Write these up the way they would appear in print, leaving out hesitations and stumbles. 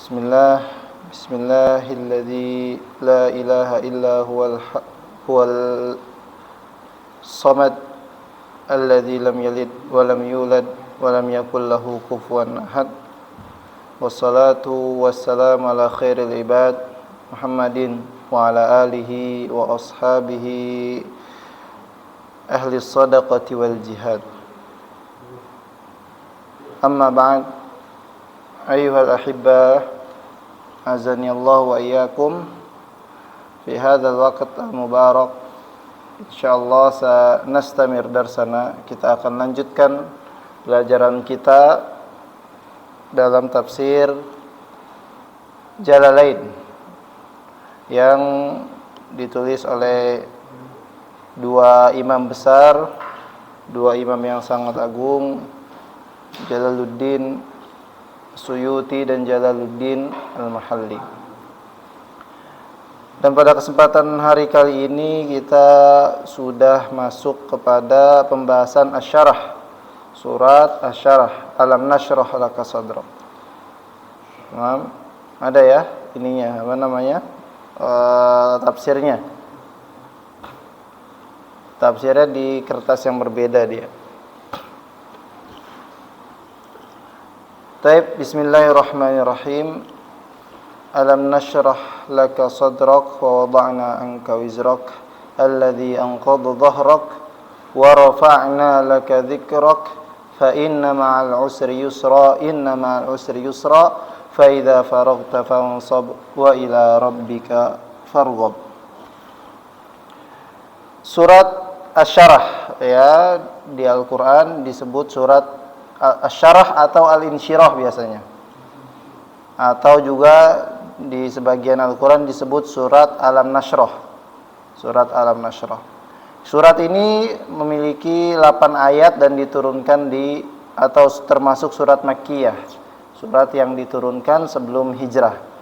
Bismillah, Bismillahilladzi la ilaha illa huwal samad alladzi lam yalid wa lam yulad wa lam yakul lahu kufuwan ahad. Wassalatu wassalamu ala khairil ibad Muhammadin wa ala alihi wa ashabihi ahli sadaqati wal jihad. Amma ba'd, ayyuhal ahibbah, azani Allah wa iyyakum fi hadzal waqt al-mubarak. Insyaallah sanastamir darsana, kita akan lanjutkan pelajaran kita dalam tafsir Jalalain yang ditulis oleh dua imam besar, dua imam yang sangat agung, Jalaluddin Suyuti dan Jalaluddin Al-Mahalli. Dan pada kesempatan hari kali ini kita sudah masuk kepada pembahasan Asy-Syarah, surat Asy-Syarah, Alam Nashrah Laka Sadrak. Ada ya ininya, apa namanya, tafsirnya. Tafsirnya di kertas yang berbeda dia. Baik, bismillahirrahmanirrahim. Alam nashrah laka sadrak wa wada'na anka wizrak alladhi anqadha dhahrak wa rafa'na laka dhikrak fa inna ma'al usri yusra fa idza faraghta fansab wa ila rabbika farghab. Surat Asy-Syarah ya, di Al-Qur'an disebut surat Asy-Syarah atau Al-Insyirah biasanya, atau juga di sebagian Al-Quran disebut surat Alam Nashrah, surat Alam Nashrah. Surat ini memiliki 8 ayat dan diturunkan atau termasuk surat Makkiyah, surat yang diturunkan sebelum hijrah.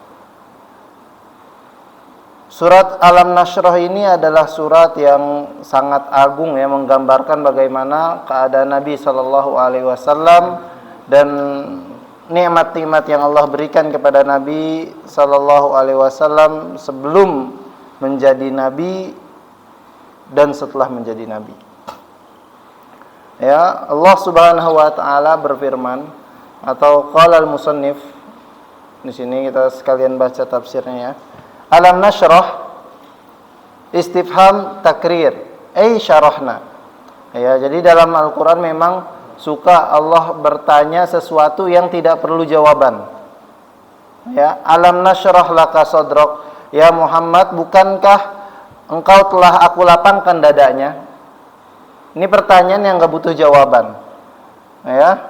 Surat Alam Nashrah ini adalah surat yang sangat agung ya, menggambarkan bagaimana keadaan Nabi SAW dan nikmat-nikmat yang Allah berikan kepada Nabi SAW sebelum menjadi Nabi dan setelah menjadi Nabi. Ya, Allah Subhanahu wa taala berfirman, atau qala al-musannif, di sini kita sekalian baca tafsirnya ya. Alam nashrah istifham takrir, syarahna. Ya, jadi dalam Al-Qur'an memang suka Allah bertanya sesuatu yang tidak perlu jawaban. Ya, alam nashrah laka sadrak, ya Muhammad, bukankah engkau telah aku lapangkan dadanya? Ini pertanyaan yang enggak butuh jawaban. Ya.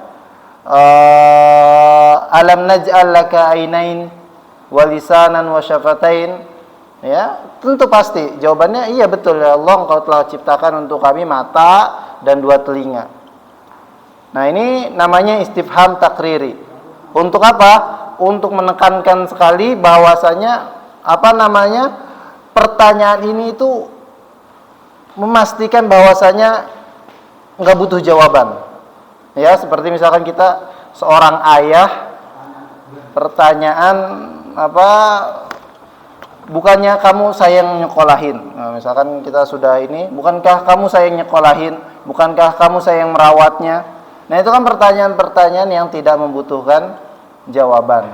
Alam naj'al laka ainain wa lisanan wa syafatain. Ya, tentu pasti jawabannya iya, betul ya Allah, engkau telah ciptakan untuk kami mata dan 2 telinga. Nah, ini namanya istifham takriri. Untuk apa? Untuk menekankan sekali bahwasanya pertanyaan ini itu memastikan bahwasanya enggak butuh jawaban. Ya, seperti misalkan kita seorang ayah, pertanyaan bukannya kamu sayang nyekolahin. Nah, misalkan kita sudah ini, bukankah kamu sayang nyekolahin? Bukankah kamu sayang merawatnya? Nah, itu kan pertanyaan-pertanyaan yang tidak membutuhkan jawaban.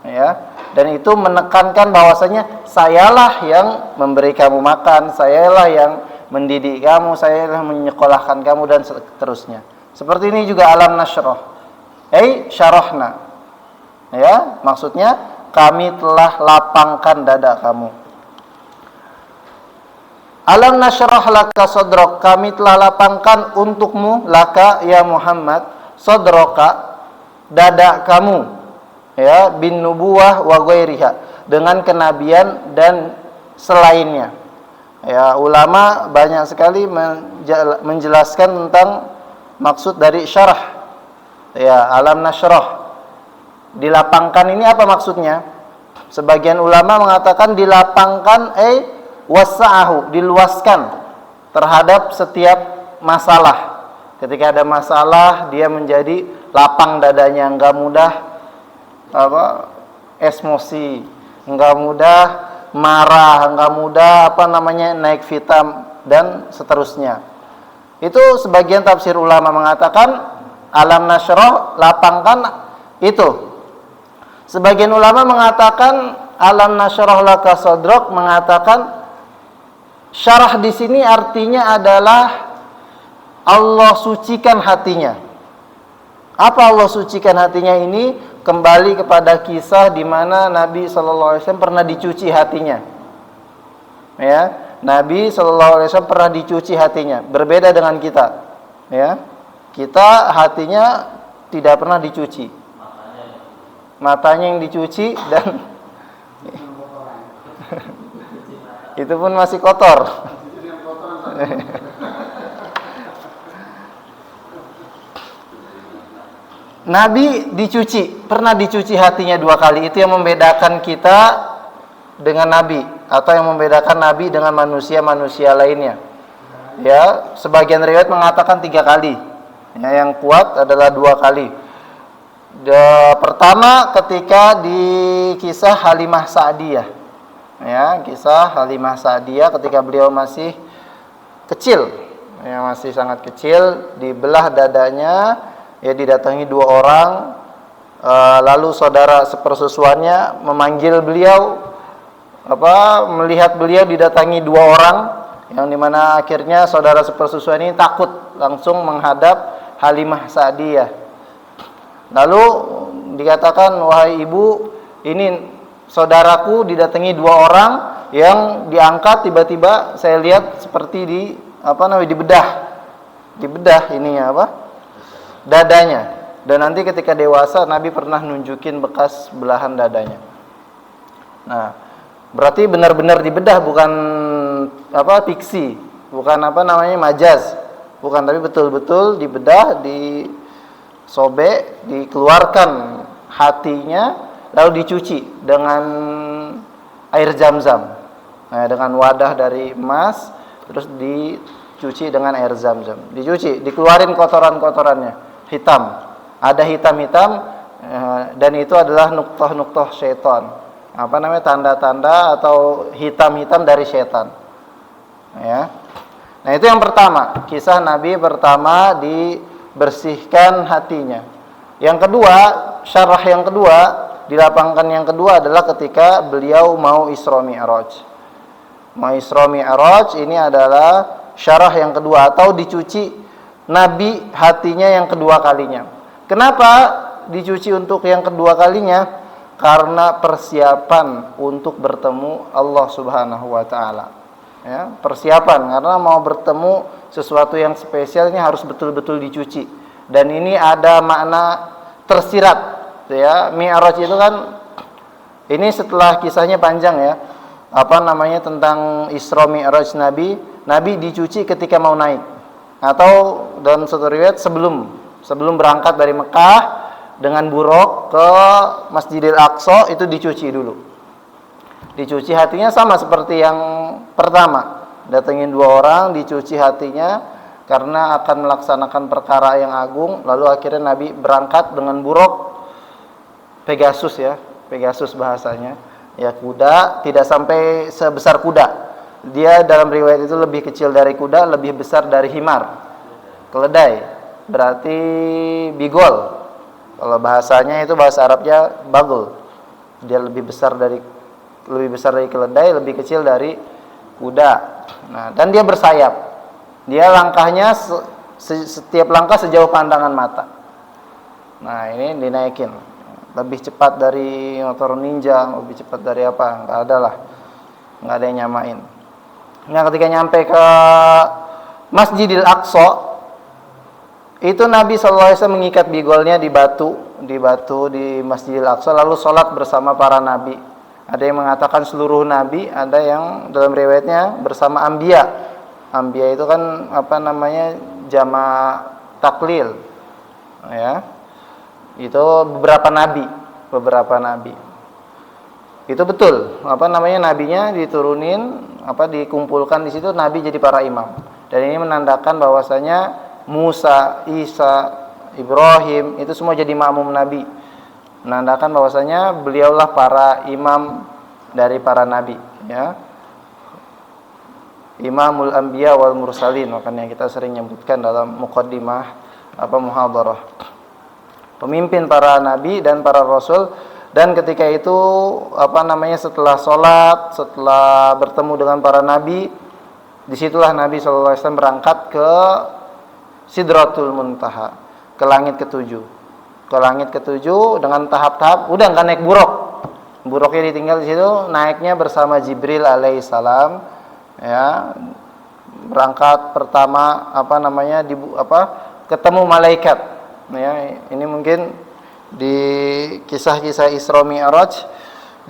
Ya. Dan itu menekankan bahwasanya sayalah yang memberi kamu makan, sayalah yang mendidik kamu, sayalah menyekolahkan kamu, dan seterusnya. Seperti ini juga alam nashrah. Syarahna. Ya, maksudnya kami telah lapangkan dada kamu. Alam nashrah laka sadrak, kami telah lapangkan untukmu, laka ya Muhammad, sadraka, dada kamu, ya, bin nubuwah wa ghairiha, dengan kenabian dan selainnya. Ya, ulama banyak sekali menjelaskan tentang maksud dari syarah. Ya, alam nashrah, dilapangkan ini apa maksudnya? Sebagian ulama mengatakan dilapangkan wasa'ahu, diluaskan terhadap setiap masalah. Ketika ada masalah, dia menjadi lapang dadanya, enggak mudah emosi, nggak mudah marah, nggak mudah naik fitam dan seterusnya. Itu sebagian tafsir ulama mengatakan alam nasroh, lapangkan itu. Sebagian ulama mengatakan alam nasroh laka sodrok, mengatakan syarah di sini artinya adalah Allah sucikan hatinya. Apa Allah sucikan hatinya ini? Kembali kepada kisah di mana Nabi SAW pernah dicuci hatinya. Ya, Nabi SAW pernah dicuci hatinya. Berbeda dengan kita. Ya, kita hatinya tidak pernah dicuci. Matanya yang dicuci dan itu pun masih kotor. Nabi dicuci, pernah dicuci hatinya 2 kali. Itu yang membedakan kita dengan Nabi, atau yang membedakan Nabi dengan manusia-manusia lainnya. Ya, sebagian riwayat mengatakan 3 kali. Ya, yang kuat adalah 2 kali. Pertama ketika di kisah Halimah Sa'diyah. Ya, kisah Halimah Sa'diyah ketika beliau masih kecil, ya, masih sangat kecil, dibelah dadanya, ya, didatangi 2 orang, lalu saudara sepersusuannya memanggil beliau, melihat beliau didatangi 2 orang, yang dimana akhirnya saudara sepersusuan ini takut, langsung menghadap Halimah Sa'diyah. Lalu dikatakan, wahai ibu, ini saudaraku didatangi 2 orang yang diangkat, tiba-tiba saya lihat seperti dibedah ininya dadanya. Dan nanti ketika dewasa Nabi pernah nunjukin bekas belahan dadanya. Nah, berarti benar-benar dibedah, bukan fiksi, bukan majaz, bukan, tapi betul-betul dibedah, disobek, dikeluarkan hatinya, lalu dicuci dengan air zam-zam. Nah, dengan wadah dari emas, terus dicuci dengan air zam-zam. Dicuci, dikeluarin kotoran-kotorannya, hitam. Ada hitam-hitam, dan itu adalah nuktoh-nuktoh syaitan. Tanda-tanda atau hitam-hitam dari syaitan. Ya. Nah, itu yang pertama, kisah Nabi pertama dibersihkan hatinya. Yang kedua, syarah yang kedua, dilapangkan yang kedua adalah ketika beliau mau Isra Mi'raj. Mau Isra Mi'raj ini adalah syarah yang kedua, atau dicuci Nabi hatinya yang kedua kalinya. Kenapa dicuci untuk yang kedua kalinya? Karena persiapan untuk bertemu Allah Subhanahu wa taala. Ya, persiapan karena mau bertemu sesuatu yang spesial ini harus betul-betul dicuci. Dan ini ada makna tersirat, ya. Mi'raj itu kan ini setelah kisahnya panjang, ya. Tentang Isra Mi'raj Nabi dicuci ketika mau naik, atau dalam satu riwayat sebelum berangkat dari Mekah dengan buruk ke Masjidil Aqsa, itu dicuci dulu. Dicuci hatinya sama seperti yang pertama, datengin 2 orang, dicuci hatinya karena akan melaksanakan perkara yang agung. Lalu akhirnya Nabi berangkat dengan buruk Pegasus, ya, Pegasus bahasanya, ya, kuda, tidak sampai sebesar kuda. Dia dalam riwayat itu lebih kecil dari kuda, lebih besar dari himar, keledai, berarti bigol. Kalau bahasanya itu, bahasa Arabnya bagul. Dia lebih besar dari keledai, lebih kecil dari kuda. Nah, dan dia bersayap. Dia langkahnya setiap langkah sejauh pandangan mata. Nah, ini dinaikin. Lebih cepat dari motor ninja, lebih cepat dari apa? Enggak ada lah. Enggak ada yang nyamain. Nah, ketika nyampe ke Masjidil Aqsa, itu Nabi SAW mengikat bigolnya di batu di Masjidil Aqsa, lalu sholat bersama para nabi. Ada yang mengatakan seluruh nabi, ada yang dalam riwayatnya bersama anbiya. Anbiya itu kan jamak taklil, ya. Itu beberapa nabi. Itu betul, nabinya diturunin, dikumpulkan di situ, nabi jadi para imam. Dan ini menandakan bahwasanya Musa, Isa, Ibrahim itu semua jadi makmum Nabi. menandakan bahwasanya beliaulah para imam dari para nabi, ya. Imamul Anbiya wal Mursalin, makanya kita sering nyebutkan dalam muqaddimah muhadharah. Pemimpin para nabi dan para rasul, dan ketika itu setelah sholat, setelah bertemu dengan para nabi, disitulah Nabi sallallahu alaihi wasallam berangkat ke Sidratul Muntaha, ke langit ketujuh. Ke langit ketujuh dengan tahap-tahap, udah nggak naik buruk. Buruknya ditinggal di situ, naiknya bersama Jibril alaihissalam, ya. Berangkat pertama ketemu malaikat, ya. Ini mungkin di kisah-kisah Isra Mi'raj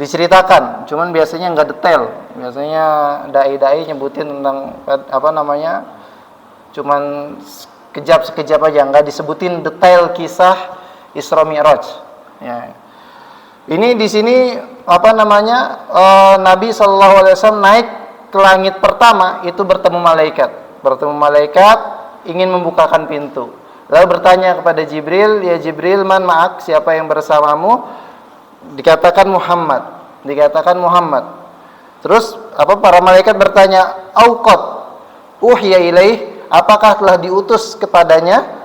diceritakan, cuman biasanya nggak detail. Biasanya dai-dai nyebutin tentang cuman sekejap aja, nggak disebutin detail kisah Isra Mi'raj, ya. Ini di sini Nabi sallallahu alaihi wasallam naik ke langit pertama itu bertemu malaikat ingin membukakan pintu, lalu bertanya kepada Jibril, ya Jibril, man ma'ak, siapa yang bersamamu? Dikatakan Muhammad. Terus para malaikat bertanya, auqat uhya ilaih, apakah telah diutus kepadanya?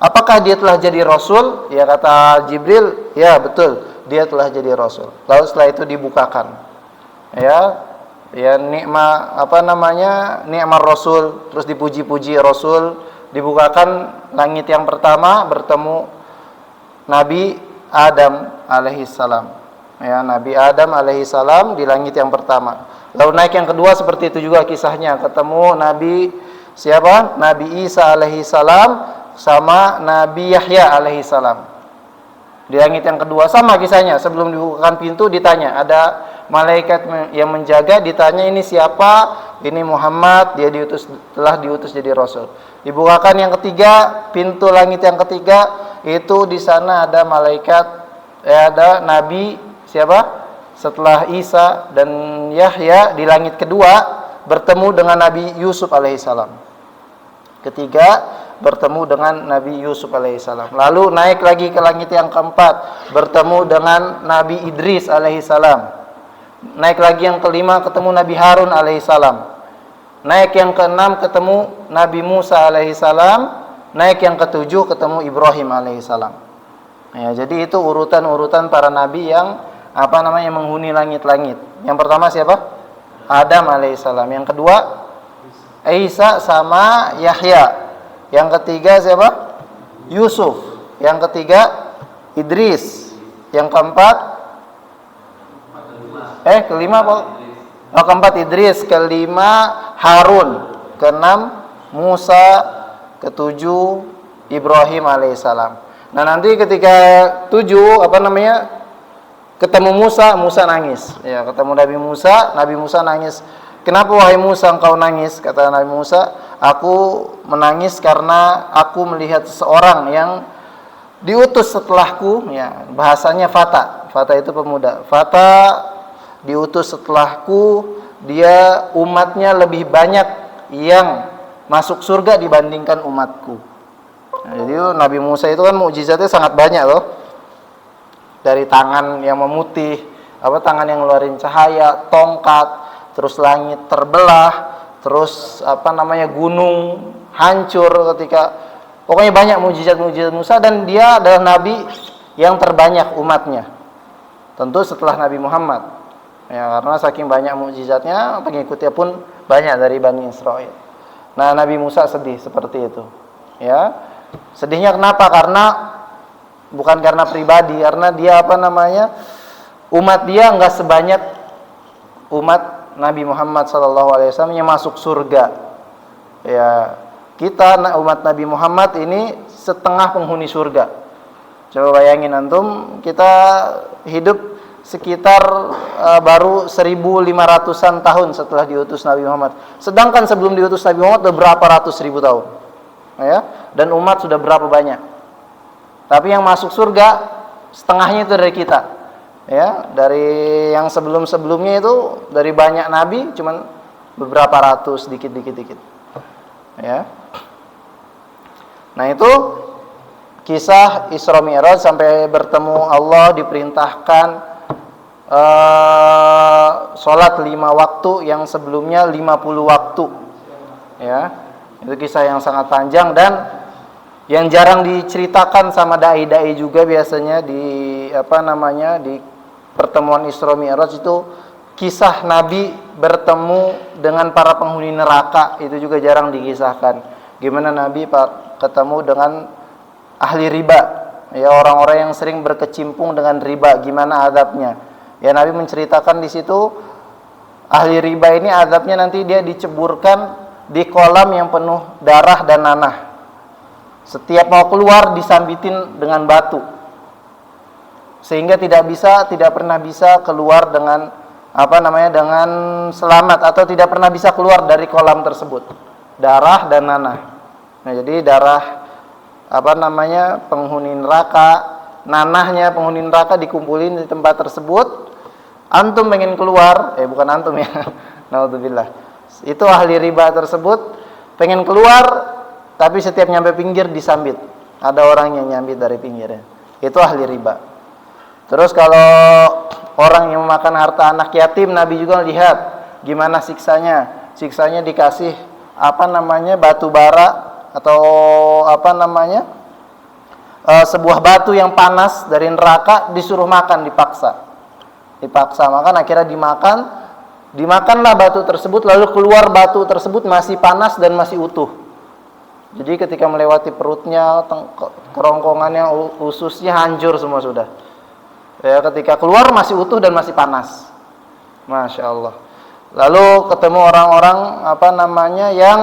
Apakah dia telah jadi rasul? Ya, kata Jibril, ya betul, dia telah jadi rasul. Lalu setelah itu dibukakan, ya nikmar rasul, terus dipuji-puji rasul, dibukakan langit yang pertama, bertemu Nabi Adam alaihissalam, ya, Nabi Adam alaihissalam di langit yang pertama. Lalu naik yang kedua seperti itu juga kisahnya, ketemu Nabi Isa alaihissalam sama Nabi Yahya alaihissalam di langit yang kedua, sama kisahnya. Sebelum dibukakan pintu ditanya, ada malaikat yang menjaga, ditanya ini siapa? Ini Muhammad, dia telah diutus jadi rasul. Dibukakan yang ketiga, pintu langit yang ketiga, itu di sana ada malaikat, ada Nabi setelah Isa dan Yahya di langit kedua bertemu dengan Nabi Yusuf alaihissalam. Ketiga bertemu dengan Nabi Yusuf alaihissalam. Lalu naik lagi ke langit yang keempat, bertemu dengan Nabi Idris alaihissalam. Naik lagi yang kelima, ketemu Nabi Harun alaihissalam. Naik yang keenam, ketemu Nabi Musa alaihissalam. Naik yang ketujuh, ketemu Ibrahim alaihissalam. Ya, jadi itu urutan-urutan para nabi yang menghuni langit-langit. Yang pertama siapa? Adam alaihissalam. Yang kedua Isa sama Yahya. Yang ketiga siapa? Yusuf. Yang ketiga Idris. Yang keempat keempat Idris, kelima Harun, keenam Musa, ketujuh Ibrahim alaihissalam. Nah, nanti ketika ketemu Musa nangis. Ya, ketemu Nabi Musa nangis. Kenapa wahai Musa engkau nangis? Kata Nabi Musa, aku menangis karena aku melihat seseorang yang diutus setelahku, ya, bahasanya fata. Fata itu pemuda. Fata diutus setelahku, dia umatnya lebih banyak yang masuk surga dibandingkan umatku. Nah, jadi Nabi Musa itu kan mukjizatnya sangat banyak loh. Dari tangan yang memutih, tangan yang ngeluarin cahaya, tongkat, terus langit terbelah, terus gunung hancur pokoknya banyak mukjizat-mukjizat Musa, dan dia adalah nabi yang terbanyak umatnya. Tentu setelah Nabi Muhammad. Ya, karena saking banyak mukjizatnya, pengikutnya pun banyak dari Bani Israel. Nah, Nabi Musa sedih seperti itu. Ya. Sedihnya kenapa? Bukan karena pribadi, karena dia umat dia enggak sebanyak umat Nabi Muhammad SAW yang masuk surga. Ya, kita umat Nabi Muhammad ini setengah penghuni surga. Coba bayangin antum, kita hidup sekitar baru 1.500-an tahun setelah diutus Nabi Muhammad. Sedangkan sebelum diutus Nabi Muhammad sudah berapa ratus ribu tahun. Ya, dan umat sudah berapa banyak. Tapi yang masuk surga setengahnya itu dari kita. Ya, dari yang sebelum-sebelumnya itu dari banyak nabi cuman beberapa ratus, dikit. Ya. Nah, itu kisah Isra Mi'raj sampai bertemu Allah, diperintahkan sholat 5 waktu yang sebelumnya 50 waktu. Ya, itu kisah yang sangat panjang dan yang jarang diceritakan sama dai-dai juga biasanya di di pertemuan Isra Mi'raj itu kisah Nabi bertemu dengan para penghuni neraka, itu juga jarang dikisahkan. Gimana Nabi ketemu dengan ahli riba, ya orang-orang yang sering berkecimpung dengan riba, gimana azabnya. Ya Nabi menceritakan di situ ahli riba ini azabnya nanti dia diceburkan di kolam yang penuh darah dan nanah. Setiap mau keluar disambitin dengan batu. Sehingga tidak pernah bisa keluar dengan dengan selamat, atau tidak pernah bisa keluar dari kolam tersebut. Darah dan nanah. Nah, jadi darah penghuni neraka, nanahnya penghuni neraka dikumpulin di tempat tersebut. Antum pengen keluar, bukan antum ya. Naudzubillah. Itu ahli riba tersebut pengen keluar, tapi setiap nyampe pinggir disambit. Ada orang yang nyambit dari pinggirnya. Itu ahli riba. Terus kalau orang yang memakan harta anak yatim, Nabi juga lihat gimana siksanya. Siksanya dikasih batu bara atau sebuah batu yang panas dari neraka, disuruh makan, dipaksa makan, akhirnya dimakanlah batu tersebut, lalu keluar batu tersebut masih panas dan masih utuh. Jadi ketika melewati perutnya, kerongkongannya, ususnya hancur semua sudah. Ya, ketika keluar masih utuh dan masih panas. Masya Allah. Lalu ketemu orang-orang yang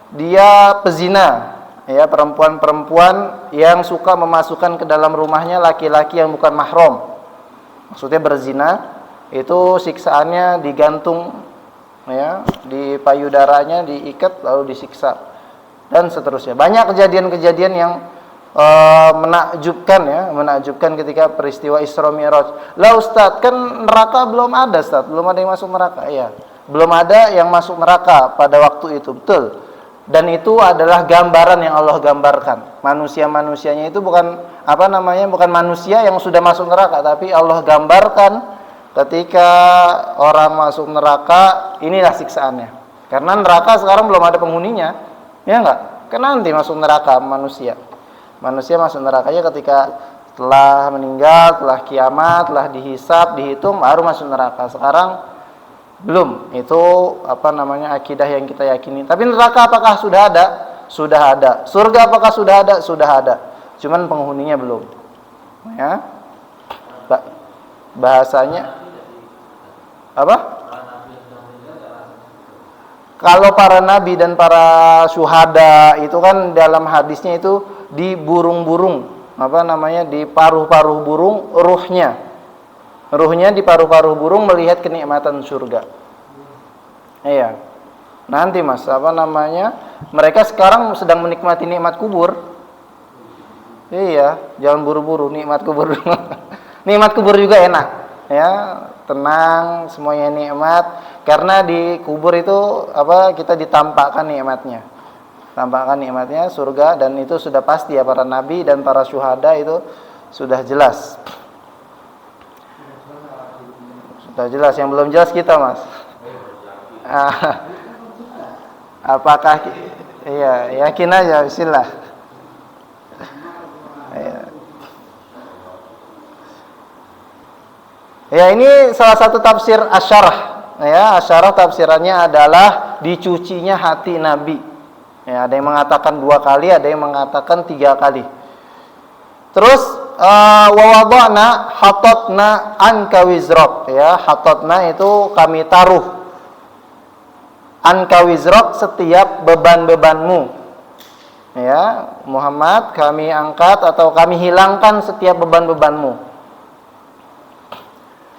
dia pezina, ya, perempuan-perempuan yang suka memasukkan ke dalam rumahnya laki-laki yang bukan mahram. Maksudnya berzina, itu siksaannya digantung, ya, di payudaranya diikat lalu disiksa dan seterusnya. Banyak kejadian-kejadian yang menakjubkan ketika peristiwa Isra Mi'raj. Lah Ustaz, kan neraka belum ada, Ustaz. Belum ada yang masuk neraka. Iya, belum ada yang masuk neraka pada waktu itu, betul. Dan itu adalah gambaran yang Allah gambarkan. Manusia-manusianya itu bukan bukan manusia yang sudah masuk neraka, tapi Allah gambarkan ketika orang masuk neraka, inilah siksaannya. Karena neraka sekarang belum ada penghuninya. Ya enggak? Kan nanti masuk neraka manusia. Manusia masuk nerakanya ketika telah meninggal, telah kiamat, telah dihisab, dihitung, baru masuk neraka. Sekarang belum. Itu akidah yang kita yakini. Tapi neraka apakah sudah ada? Sudah ada. Surga apakah sudah ada? Sudah ada. Cuman penghuninya belum. Ya. Bahasanya apa? Kalau para nabi dan para syuhada itu kan dalam hadisnya itu di burung-burung, di paruh-paruh burung ruhnya di paruh-paruh burung melihat kenikmatan surga. Iya. Nanti Mas, mereka sekarang sedang menikmati nikmat kubur. Iya, jangan buru-buru nikmat kubur. Nikmat kubur juga enak, ya, tenang, semuanya nikmat. Karena di kubur itu kita ditampakkan nikmatnya. Tampakkan nikmatnya surga, dan itu sudah pasti ya, para nabi dan para syuhada itu sudah jelas. Sudah jelas, yang belum jelas kita, Mas. Apakah yakin aja, bismillah. Ya, ini salah satu tafsir Asyarah. Ya, Asyarah tafsirannya adalah dicucinya hati Nabi. Ya, ada yang mengatakan 2 kali, ada yang mengatakan 3 kali. Terus wa wada'na hatatna anka wizrak. Ya, hatatna itu kami taruh. Anka wizrak, setiap beban-bebanmu. Ya, Muhammad, kami angkat atau kami hilangkan setiap beban-bebanmu.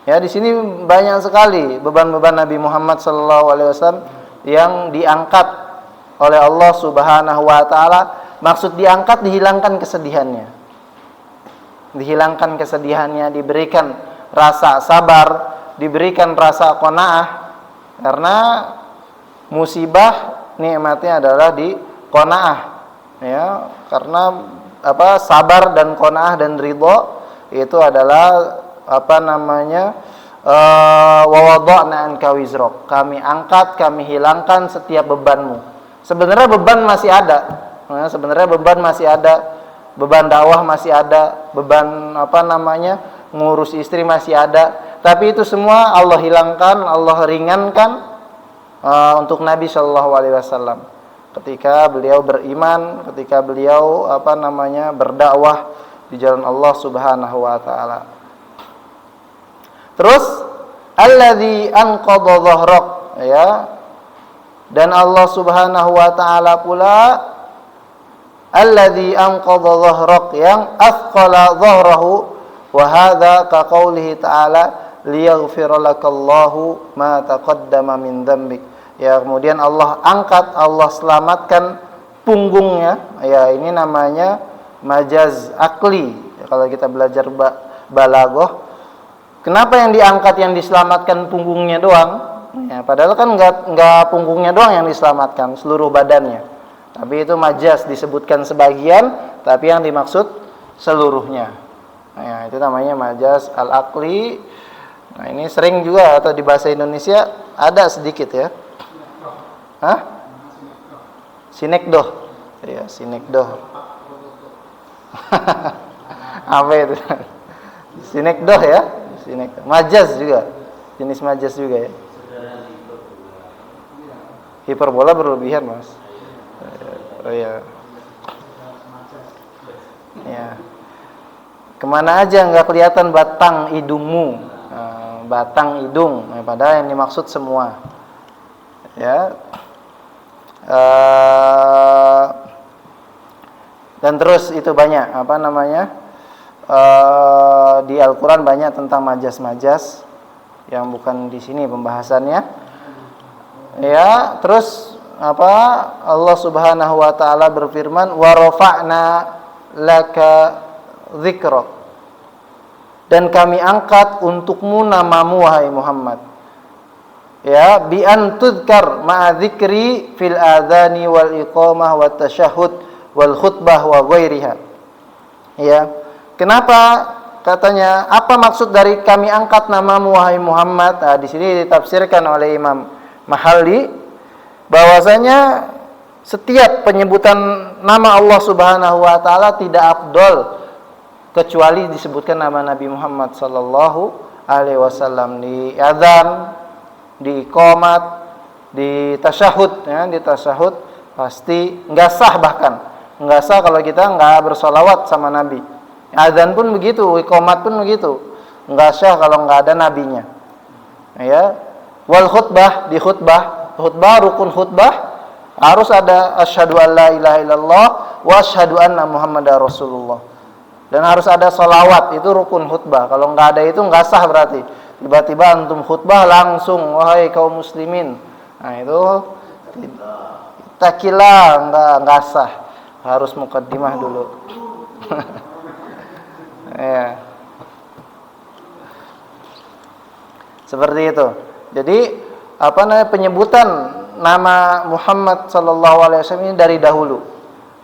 Ya, di sini banyak sekali beban-beban Nabi Muhammad SAW yang diangkat oleh Allah Subhanahu wa taala. Maksud diangkat, dihilangkan kesedihannya. Dihilangkan kesedihannya, diberikan rasa sabar, diberikan rasa qanaah. Karena musibah nikmatnya adalah di qanaah. Ya, karena sabar dan qanaah dan ridho, itu adalah wa wada'na anka wizrak. Kami angkat, kami hilangkan setiap bebanmu. Sebenarnya beban masih ada. Beban dakwah masih ada, beban ngurus istri masih ada. Tapi itu semua Allah hilangkan, Allah ringankan untuk Nabi Shallallahu Alaihi Wasallam. Ketika beliau beriman, ketika beliau berdakwah di jalan Allah Subhanahu Wa Taala. Terus alladzi anqadha dhahrak, ya. Dan Allah Subhanahu wa taala pula alladzi anqadha dhahrak, yang athqala dhahrahu, wa hadza ka qoulihi ta'ala liyaghfira lakallahu ma taqaddama min dzambik. Ya, kemudian Allah angkat, Allah selamatkan punggungnya. Ya, ini namanya majaz akli. Ya, kalau kita belajar balaghah, kenapa yang diangkat, yang diselamatkan punggungnya doang? Ya, padahal kan enggak punggungnya doang yang diselamatkan, seluruh badannya. Tapi itu majaz, disebutkan sebagian, tapi yang dimaksud seluruhnya. Ya, itu namanya majaz al-aqli. Nah, ini sering juga atau di bahasa Indonesia ada sedikit ya. Hah? Sinekdoh. Ya, sinekdoh. Apa itu? Sinekdoh ya? Majaz juga, jenis majaz juga ya. Hiperbola berlebihan, Mas. Oh ya. Ya. Kemana aja nggak kelihatan batang hidungmu, batang hidung. Padahal yang dimaksud semua. Ya. Dan terus itu banyak di Al-Quran banyak tentang majaz-majaz yang bukan di sini pembahasannya. Ya, terus Allah Subhanahu wa taala berfirman, wa rafa'na laka dzikrak. Dan kami angkat untukmu namamu wahai Muhammad. Ya, bi an tudkar ma'a dzikri fil adzani wal iqamah wat tasyahhud wal khutbah wa ghairiha. Ya. Kenapa katanya, apa maksud dari kami angkat namamu wahai Muhammad? Nah, di sini ditafsirkan oleh Imam Mahalli bahwasanya setiap penyebutan nama Allah Subhanahu wa taala tidak afdol kecuali disebutkan nama Nabi Muhammad sallallahu alaihi wasallam di adzan, di iqamat, di tasyahud ya, di tasyahud pasti enggak sah, bahkan enggak sah kalau kita enggak bersolawat sama Nabi. Adzan pun begitu, iqamat pun begitu. Enggak sah kalau enggak ada nabinya. Ya. Wal khutbah, di khutbah rukun khutbah harus ada asyhadu alla ilaha illallah wa asyhadu anna muhammadar rasulullah. Dan harus ada salawat, itu rukun khutbah. Kalau enggak ada itu enggak sah berarti. Tiba-tiba antum khutbah langsung wahai kaum muslimin. Nah, itu takilah enggak sah. Harus mukaddimah dulu. Ya. Seperti itu. Jadi penyebutan nama Muhammad sallallahu alaihi wasallam ini dari dahulu.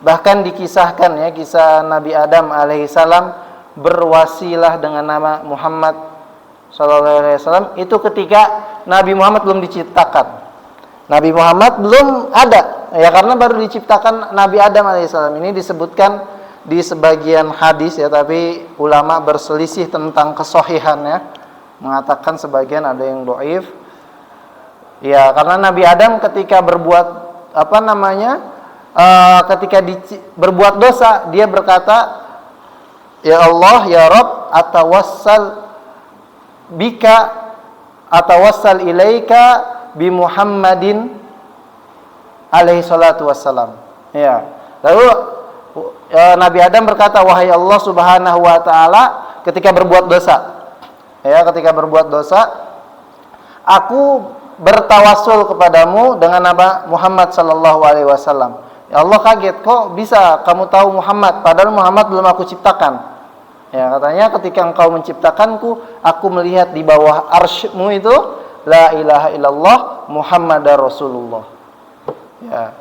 Bahkan dikisahkan ya, kisah Nabi Adam alaihissalam berwasilah dengan nama Muhammad sallallahu alaihi wasallam itu ketika Nabi Muhammad belum diciptakan. Nabi Muhammad belum ada ya, karena baru diciptakan Nabi Adam alaihissalam. Ini disebutkan di sebagian hadis ya, tapi ulama berselisih tentang kesohihannya, mengatakan sebagian ada yang dhaif. Ya, karena Nabi Adam ketika berbuat berbuat dosa, dia berkata, ya Allah, ya Rabb, atawassal ilaika bi Muhammadin alaihi salatu wassalam. Ya. Lalu Nabi Adam berkata, wahai Allah Subhanahu wa taala, ketika berbuat dosa. Ya, ketika berbuat dosa, aku bertawassul kepadamu dengan nama Muhammad sallallahu alaihi wasallam. Ya Allah kaget, kok bisa kamu tahu Muhammad padahal Muhammad belum aku ciptakan. Ya, katanya ketika engkau menciptakanku, aku melihat di bawah arsy-Mu itu la ilaha illallah Muhammadar Rasulullah. Ya.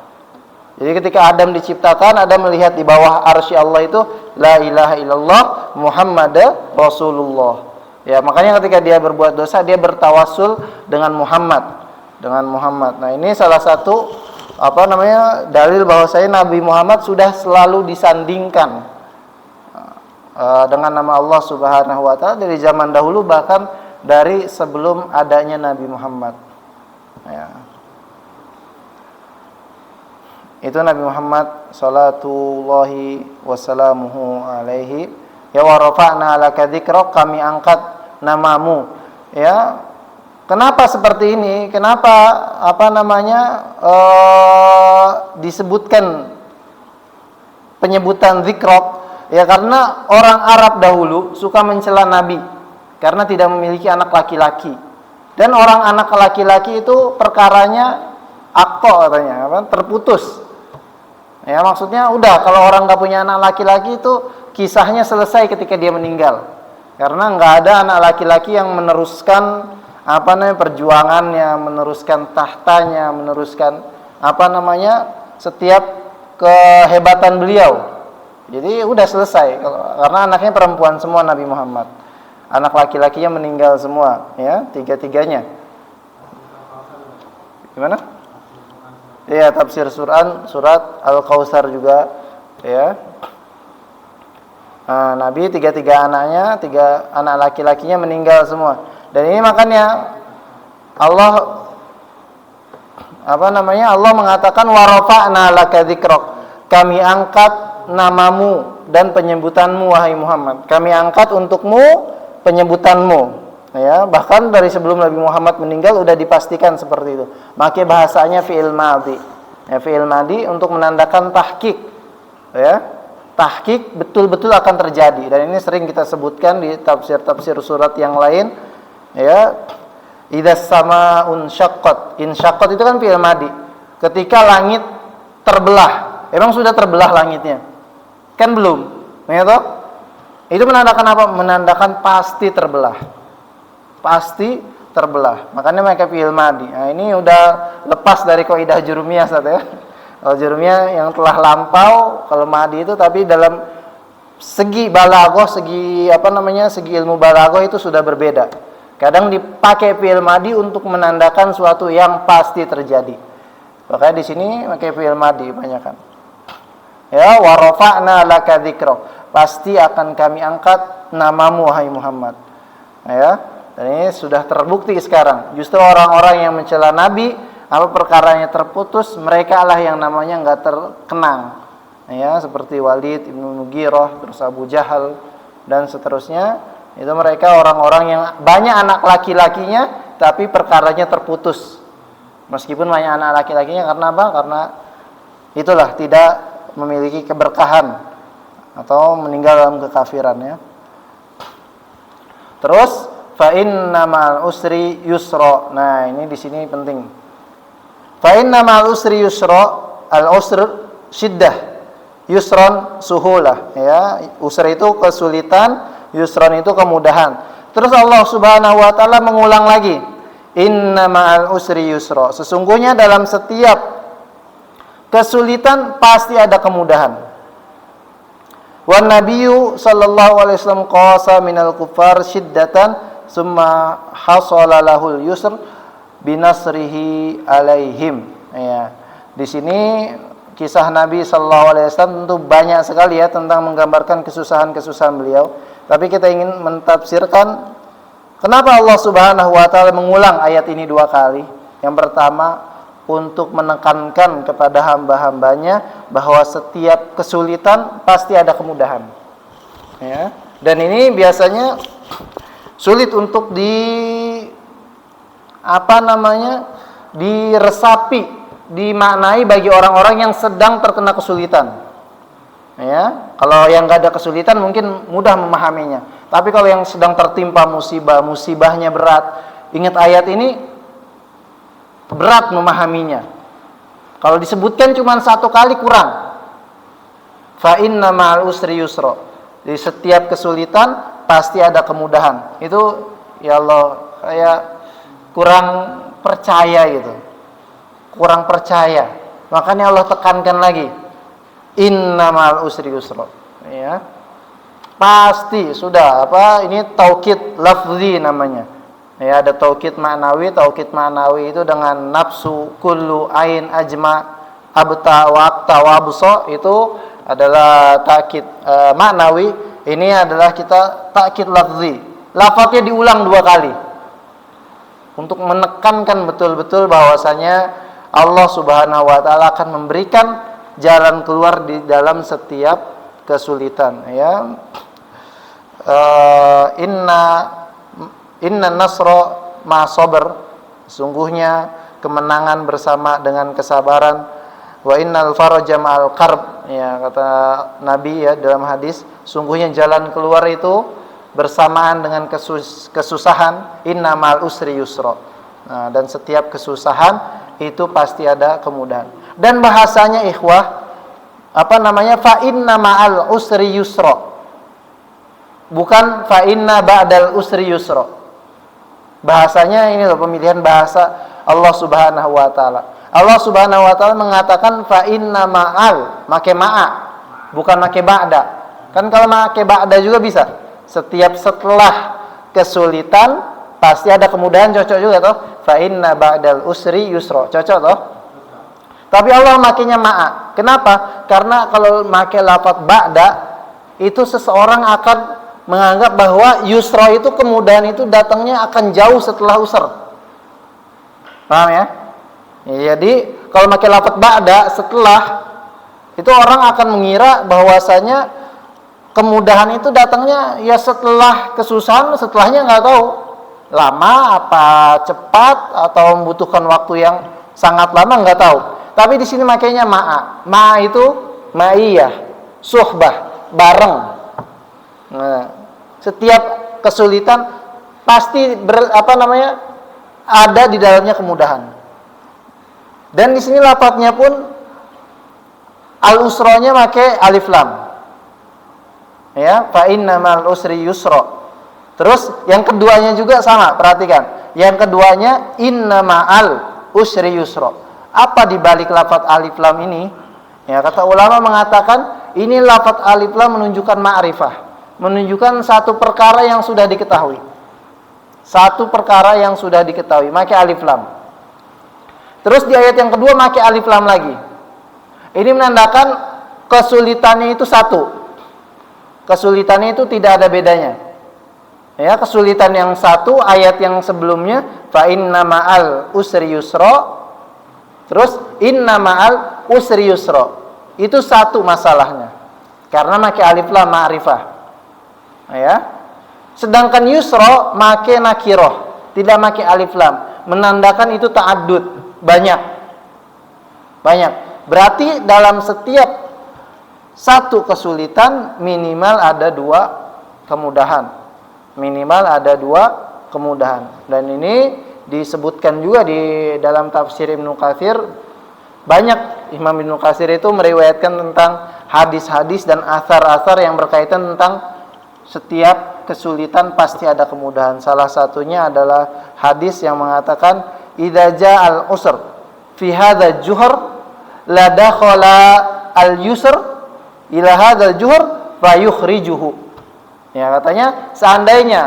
Jadi ketika Adam diciptakan, Adam melihat di bawah arsy Allah itu la ilaha illallah Muhammad Rasulullah. Ya, makanya ketika dia berbuat dosa, dia bertawassul dengan Muhammad, dengan Muhammad. Nah, ini salah satu dalil bahwasanya Nabi Muhammad sudah selalu disandingkan dengan nama Allah Subhanahu wa taala dari zaman dahulu, bahkan dari sebelum adanya Nabi Muhammad. Ya. Itu Nabi Muhammad salatullahi wassalamuhu alaihi. Ya wa rafa'na 'alaka dzikrak, kami angkat namamu. Ya. Kenapa seperti ini? Kenapa disebutkan penyebutan dzikrak? Ya karena orang Arab dahulu suka mencela Nabi karena tidak memiliki anak laki-laki. Dan orang anak laki-laki itu perkaranya akto katanya, terputus. Ya maksudnya udah, kalau orang nggak punya anak laki-laki itu kisahnya selesai ketika dia meninggal. Karena nggak ada anak laki-laki yang meneruskan perjuangannya, meneruskan tahtanya, meneruskan setiap kehebatan beliau. Jadi udah selesai, karena anaknya perempuan semua Nabi Muhammad. Anak laki-lakinya meninggal semua, ya, tiga-tiganya. Gimana? Ya, tafsir surat Al-Kautsar juga, ya. Nah, Nabi tiga anak laki-lakinya meninggal semua. Dan ini makanya Allah mengatakan wa rafa'na laka dzikrak. Kami angkat namamu dan penyebutanmu wahai Muhammad. Kami angkat untukmu penyebutanmu. Ya, bahkan dari sebelum Nabi Muhammad meninggal sudah dipastikan seperti itu. Makanya bahasanya fi'il madhi. Ya, fi'il madhi untuk menandakan tahqiq. Ya. Tahqiq betul-betul akan terjadi, dan ini sering kita sebutkan di tafsir-tafsir surat yang lain. Ya. Idzas sama'un syaqqat. Insyaqqat itu kan fi'il madhi. Ketika langit terbelah. Emang sudah terbelah langitnya? Kan belum. Ya toh? Itu menandakan apa? Menandakan pasti terbelah. Pasti terbelah. Makanya mereka fi'il madhi. Nah, ini udah lepas dari kaidah jurumiyah Ustaz ya. Kalau jurumiyah yang telah lampau, kalau madhi itu, tapi dalam segi balaghah, segi ilmu balaghah itu sudah berbeda. Kadang dipakai fi'il madhi untuk menandakan suatu yang pasti terjadi. Makanya di sini pakai fi'il madhi kebanyakan. Ya, wa rafa'na laka dzikrak. Pasti akan kami angkat namamu wahai Muhammad. Ya. Dan ini sudah terbukti sekarang. Justru orang-orang yang mencela Nabi, perkaranya terputus, mereka lah yang namanya enggak terkenang. Ya, seperti Walid ibnu Mughirah, terus Abu Jahal dan seterusnya. Itu mereka orang-orang yang banyak anak laki-lakinya, tapi perkaranya terputus. Meskipun banyak anak laki-lakinya, karena apa? Karena itulah tidak memiliki keberkahan atau meninggal dalam kekafiran, ya. Terus fa inna ma'al usri yusra. Nah, ini di sini penting. Fa inna ma'al usri yusra, al-usr syiddah, yusran suhulah, ya. Usr itu kesulitan, yusran itu kemudahan. Terus Allah Subhanahu wa taala mengulang lagi, inna ma'al usri yusra. Sesungguhnya dalam setiap kesulitan pasti ada kemudahan. Wan nabiyyu sallallahu alaihi wasallam qasa minal kuffar syiddatan summa hasala lahul yusr binasrihi alaihim. Ya. Di sini kisah Nabi sallallahu alaihi wasallam tentu banyak sekali ya tentang menggambarkan kesusahan-kesusahan beliau. Tapi kita ingin mentafsirkan kenapa Allah Subhanahu wa taala mengulang ayat ini dua kali. Yang pertama, untuk menekankan kepada hamba-hambanya bahwa setiap kesulitan pasti ada kemudahan. Ya. Dan ini biasanya sulit untuk diresapi, dimaknai bagi orang-orang yang sedang terkena kesulitan. Ya, kalau yang nggak ada kesulitan mungkin mudah memahaminya. Tapi kalau yang sedang tertimpa musibah, musibahnya berat, ingat ayat ini berat memahaminya. Kalau disebutkan cuma satu kali kurang. Fa inna ma'al usri yusra. Di setiap kesulitan pasti ada kemudahan. Itu ya Allah, kayak kurang percaya gitu. Kurang percaya. Makanya Allah tekankan lagi, innamal usri yusra. Ya. Pasti sudah ini taukid lafzi namanya. Ya, ada taukid ma'nawi. Taukid ma'nawi itu dengan nafsu, kullu, ain, ajma, abta, waqta, wabso, itu adalah taukid ma'nawi. Ini adalah kita taukid lafzi. Lafadznya diulang 2 kali untuk menekankan betul-betul bahwasanya Allah Subhanahu wa taala akan memberikan jalan keluar di dalam setiap kesulitan, ya. Inna nasra ma sabr, sungguhnya kemenangan bersama dengan kesabaran. Wa innal faraja ma'al karb, ya, kata Nabi ya dalam hadis, sungguhnya jalan keluar itu bersamaan dengan kesusahan. Inna ma'al usri yusra. Nah, dan setiap kesusahan itu pasti ada kemudahan. Dan bahasanya ikhwah, fa inna ma'al usri yusra, bukan fa inna ba'dal usri yusra. Bahasanya ini loh, pemilihan bahasa Allah Subhanahu wa taala. Allah Subhanahu wa taala mengatakan fa inna ma'al, make ma'a, bukan make ba'da. Kan kalau make ba'da juga bisa. Setiap setelah kesulitan pasti ada kemudahan, cocok juga toh. Fa inna ba'dal usri yusra, cocok toh. Tapi Allah makainya ma'a. Kenapa? Karena kalau make lafaz ba'da itu seseorang akan menganggap bahwa yusra itu kemudahan itu datangnya akan jauh setelah usr. Paham ya? Jadi kalau pakai lafaz ba'da, setelah, itu orang akan mengira bahwasanya kemudahan itu datangnya ya setelah kesusahan, setelahnya nggak tahu lama apa cepat atau membutuhkan waktu yang sangat lama, nggak tahu. Tapi di sini makanya ma'a. Ma'a itu ma'iyah, suhbah, bareng. Nah, setiap kesulitan pasti ada di dalamnya kemudahan. Dan di sini lafadznya pun al-usranya pakai alif lam. Ya, fa innamal usri yusra. Terus yang keduanya juga sama, perhatikan. Yang keduanya innama'al usri yusra. Apa di balik lafadz alif lam ini? Ya, kata ulama mengatakan ini lafadz alif lam menunjukkan ma'rifah, menunjukkan satu perkara yang sudah diketahui. Satu perkara yang sudah diketahui, pakai alif lam. Terus di ayat yang kedua pakai alif lam lagi. Ini menandakan kesulitannya itu satu. Kesulitannya itu tidak ada bedanya. Ya, kesulitan yang satu, ayat yang sebelumnya fa inna ma'al usri yusra. Terus inna ma'al usri yusra. Itu satu masalahnya. Karena pakai alif lam ma'rifah. Ya. Sedangkan yusra pakai nakirah, tidak pakai alif lam, menandakan itu ta'addud. Banyak. Berarti dalam setiap satu kesulitan minimal ada 2 kemudahan. Minimal ada 2 kemudahan. Dan ini disebutkan juga di dalam tafsir Ibnu Katsir. Banyak Imam Ibnu Katsir itu meriwayatkan tentang hadis-hadis dan athar-athar yang berkaitan tentang setiap kesulitan pasti ada kemudahan. Salah satunya adalah hadis yang mengatakan idza ja'al usr fi hadzal juhr la dakhala al yusr ila hadzal juhr fa yukhrijuhu. Ya, katanya seandainya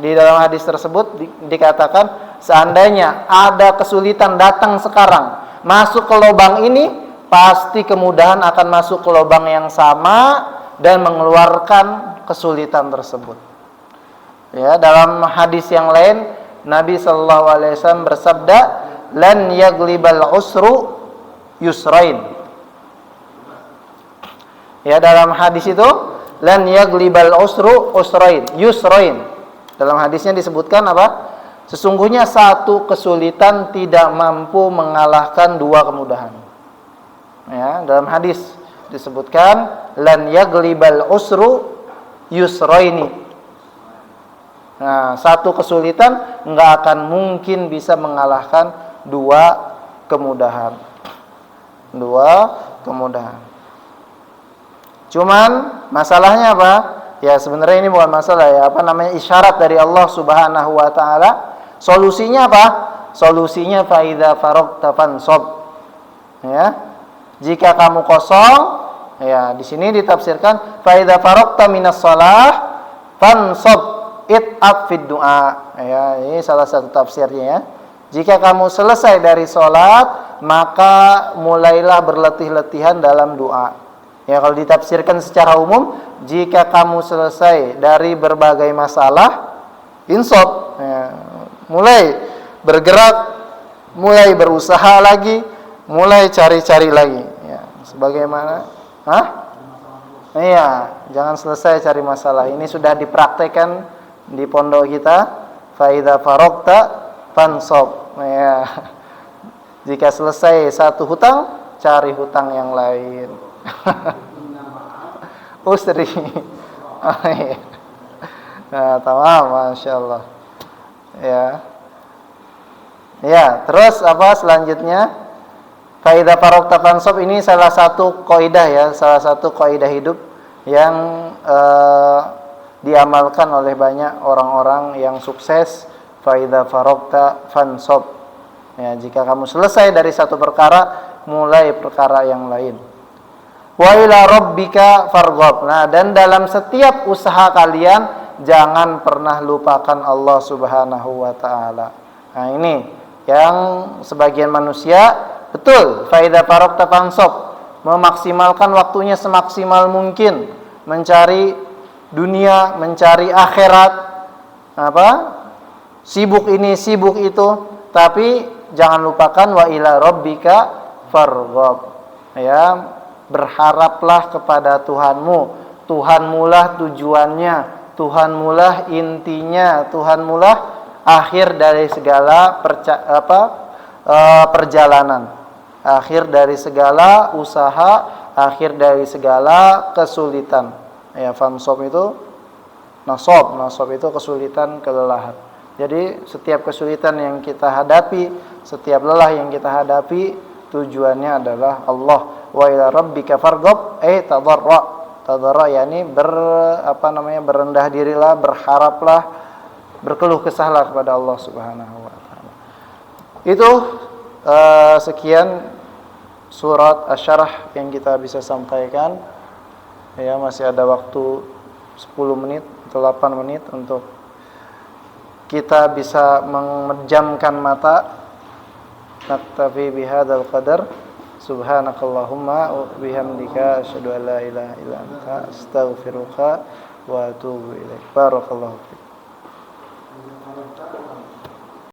di dalam hadis tersebut dikatakan seandainya ada kesulitan datang sekarang, masuk ke lubang ini, pasti kemudahan akan masuk ke lubang yang sama dan mengeluarkan kesulitan tersebut. Ya, dalam hadis yang lain Nabi sallallahu alaihi wasallam bersabda, "Lan yaglibal usru yusrain." Ya, dalam hadis itu, "Lan yaglibal usru yusrain." Dalam hadisnya disebutkan apa? Sesungguhnya satu kesulitan tidak mampu mengalahkan 2 kemudahan. Ya, dalam hadis disebutkan, "Lan yaglibal usru yusraini." Nah, satu kesulitan nggak akan mungkin bisa mengalahkan 2 kemudahan. 2 kemudahan. Cuman masalahnya apa? Ya sebenarnya ini bukan masalah ya, isyarat dari Allah Subhanahu wa taala. Solusinya apa? Solusinya fa idza faragta fansab. Ya. Jika kamu kosong, ya di sini ditafsirkan fa idza faragta minas shalah fansab it'ab fid du'a. Ya, ini salah satu tafsirnya ya. Jika kamu selesai dari sholat, maka mulailah berletih-letihan dalam doa. Ya, kalau ditafsirkan secara umum, jika kamu selesai dari berbagai masalah, insop, ya, mulai bergerak, mulai berusaha lagi, mulai cari-cari lagi. Ya, sebagaimana, iya, jangan selesai cari masalah. Ini sudah dipraktekkan di pondok kita. Fa idza faragta fansab. Ya. Jika selesai satu hutang, cari hutang yang lain. Usri. Oh, iya. Nah, tamam, Masya Allah. Ya. Ya, terus apa selanjutnya? Fa idza faragta fansab ini salah satu kaidah ya, salah satu kaidah hidup yang diamalkan oleh banyak orang-orang yang sukses. Fa idza faragta fansab. Ya, jika kamu selesai dari satu perkara, mulai perkara yang lain. Wa ila rabbika farghab. Nah, dan dalam setiap usaha kalian jangan pernah lupakan Allah Subhanahu wa taala. Nah, ini yang sebagian manusia betul, fa idza faragta fansab, memaksimalkan waktunya semaksimal mungkin mencari dunia, mencari akhirat, sibuk ini, sibuk itu, tapi jangan lupakan wa ila rabbika farghab. Ya, berharaplah kepada Tuhanmu. Tuhanmulah tujuannya, Tuhanmulah intinya, Tuhanmulah akhir dari segala perjalanan, akhir dari segala usaha, akhir dari segala kesulitan. Ya, fansab itu nasab itu kesulitan, kelelahan. Jadi setiap kesulitan yang kita hadapi, setiap lelah yang kita hadapi, tujuannya adalah Allah. Wa ila rabbika farghab, tadarra yakni berendah dirilah, berharaplah, berkeluh kesahlah kepada Allah Subhanahu wa taala. Itu sekian surat Asy-Syarah yang kita bisa sampaikan. Ya, masih ada waktu 10 menit atau 8 menit untuk kita bisa memejamkan mata. Naktafi bihadzal qadar. Subhanakallahumma wa bihamdika asyhadu an la ilaha illa anta astaghfiruka wa atubu ilaik. Barakallahu fiik.